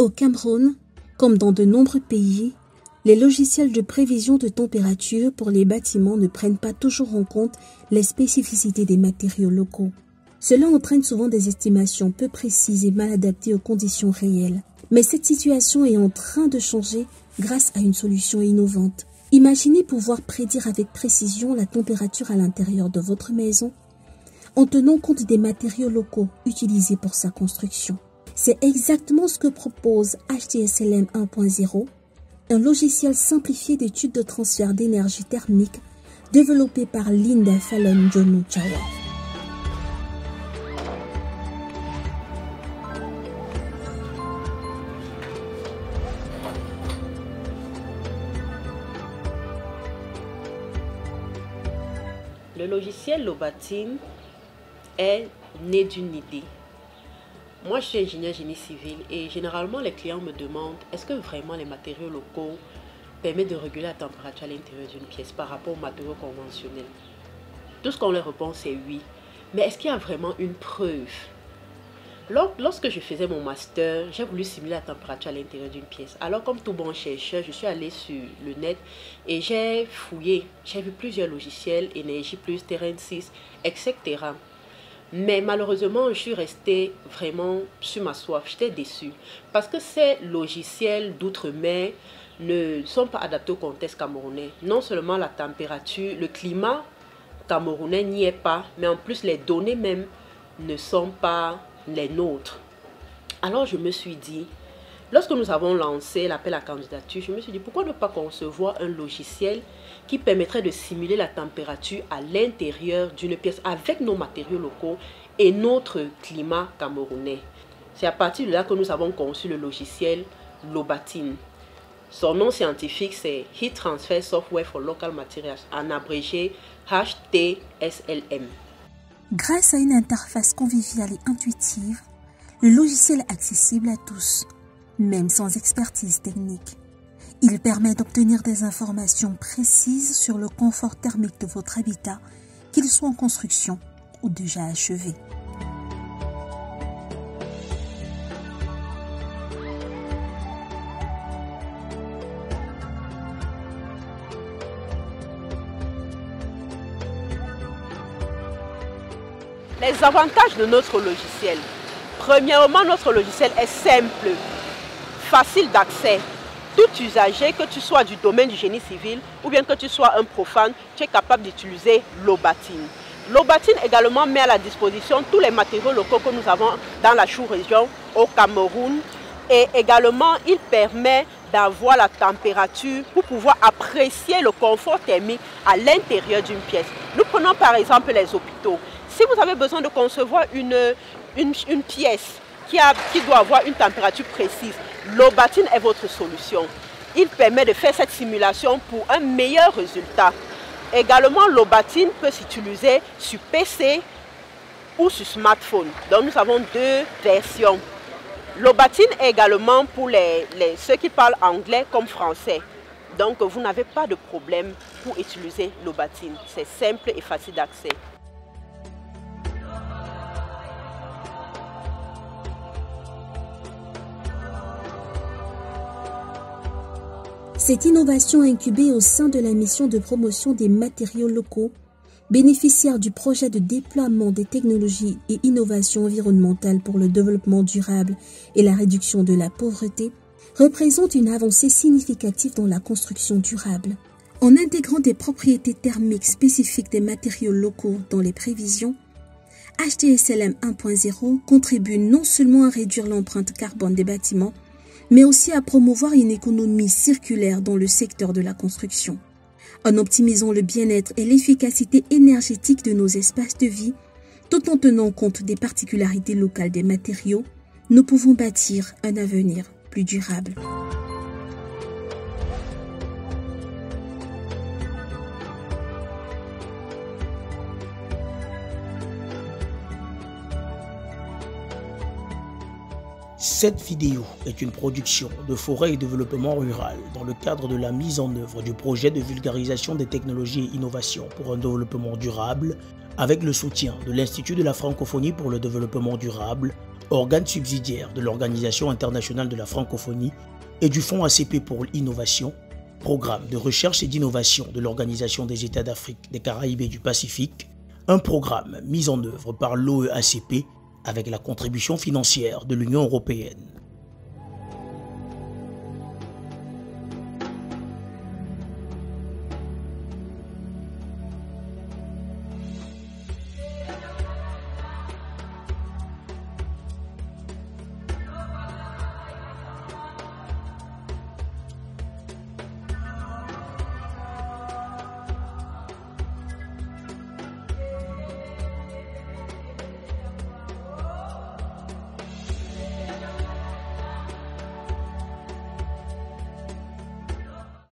Au Cameroun, comme dans de nombreux pays, les logiciels de prévision de température pour les bâtiments ne prennent pas toujours en compte les spécificités des matériaux locaux. Cela entraîne souvent des estimations peu précises et mal adaptées aux conditions réelles. Mais cette situation est en train de changer grâce à une solution innovante. Imaginez pouvoir prédire avec précision la température à l'intérieur de votre maison en tenant compte des matériaux locaux utilisés pour sa construction. C'est exactement ce que propose HTSLM 1.0, un logiciel simplifié d'études de transfert d'énergie thermique développé par Linda Fallon Jonu Chawa. Le logiciel Lobatin est né d'une idée. Moi, je suis ingénieur génie civil et généralement, les clients me demandent est-ce que vraiment les matériaux locaux permettent de réguler la température à l'intérieur d'une pièce par rapport aux matériaux conventionnels? Tout ce qu'on leur répond, c'est oui. Mais est-ce qu'il y a vraiment une preuve? Lorsque je faisais mon master, j'ai voulu simuler la température à l'intérieur d'une pièce. Alors, comme tout bon chercheur, je suis allée sur le net et j'ai fouillé. J'ai vu plusieurs logiciels, Énergie Plus, Terrain 6, etc. Mais malheureusement, je suis restée vraiment sur ma soif. J'étais déçue. Parce que ces logiciels d'outre-mer ne sont pas adaptés au contexte camerounais. Non seulement la température, le climat camerounais n'y est pas, mais en plus les données même ne sont pas les nôtres. Alors je me suis dit, lorsque nous avons lancé l'appel à candidature, je me suis dit pourquoi ne pas concevoir un logiciel qui permettrait de simuler la température à l'intérieur d'une pièce avec nos matériaux locaux et notre climat camerounais. C'est à partir de là que nous avons conçu le logiciel Lobatin. Son nom scientifique c'est Heat Transfer Software for Local Materials, en abrégé HTSLM. Grâce à une interface conviviale et intuitive, le logiciel est accessible à tous, même sans expertise technique. Il permet d'obtenir des informations précises sur le confort thermique de votre habitat, qu'il soit en construction ou déjà achevé. Les avantages de notre logiciel. Premièrement, notre logiciel est simple, facile d'accès. Tout usager, que tu sois du domaine du génie civil ou bien que tu sois un profane, tu es capable d'utiliser Lobatin. Lobatin également met à la disposition tous les matériaux locaux que nous avons dans la sous-région au Cameroun. Et également, il permet d'avoir la température pour pouvoir apprécier le confort thermique à l'intérieur d'une pièce. Nous prenons par exemple les hôpitaux. Si vous avez besoin de concevoir une pièce qui doit avoir une température précise, Lobatin est votre solution. Il permet de faire cette simulation pour un meilleur résultat. Également, Lobatin peut s'utiliser sur PC ou sur smartphone. Donc nous avons deux versions. Lobatin est également pour ceux qui parlent anglais comme français. Donc vous n'avez pas de problème pour utiliser Lobatin. C'est simple et facile d'accès. Cette innovation incubée au sein de la mission de promotion des matériaux locaux, bénéficiaire du projet de déploiement des technologies et innovations environnementales pour le développement durable et la réduction de la pauvreté, représente une avancée significative dans la construction durable. En intégrant des propriétés thermiques spécifiques des matériaux locaux dans les prévisions, HTSLM 1.0 contribue non seulement à réduire l'empreinte carbone des bâtiments, mais aussi à promouvoir une économie circulaire dans le secteur de la construction. En optimisant le bien-être et l'efficacité énergétique de nos espaces de vie, tout en tenant compte des particularités locales des matériaux, nous pouvons bâtir un avenir plus durable. Cette vidéo est une production de Forêt et Développement Rural dans le cadre de la mise en œuvre du projet de vulgarisation des technologies et innovations pour un développement durable avec le soutien de l'Institut de la francophonie pour le développement durable, organe subsidiaire de l'Organisation internationale de la francophonie et du Fonds ACP pour l'innovation, programme de recherche et d'innovation de l'Organisation des États d'Afrique, des Caraïbes et du Pacifique, un programme mis en œuvre par l'OEACP avec la contribution financière de l'Union européenne.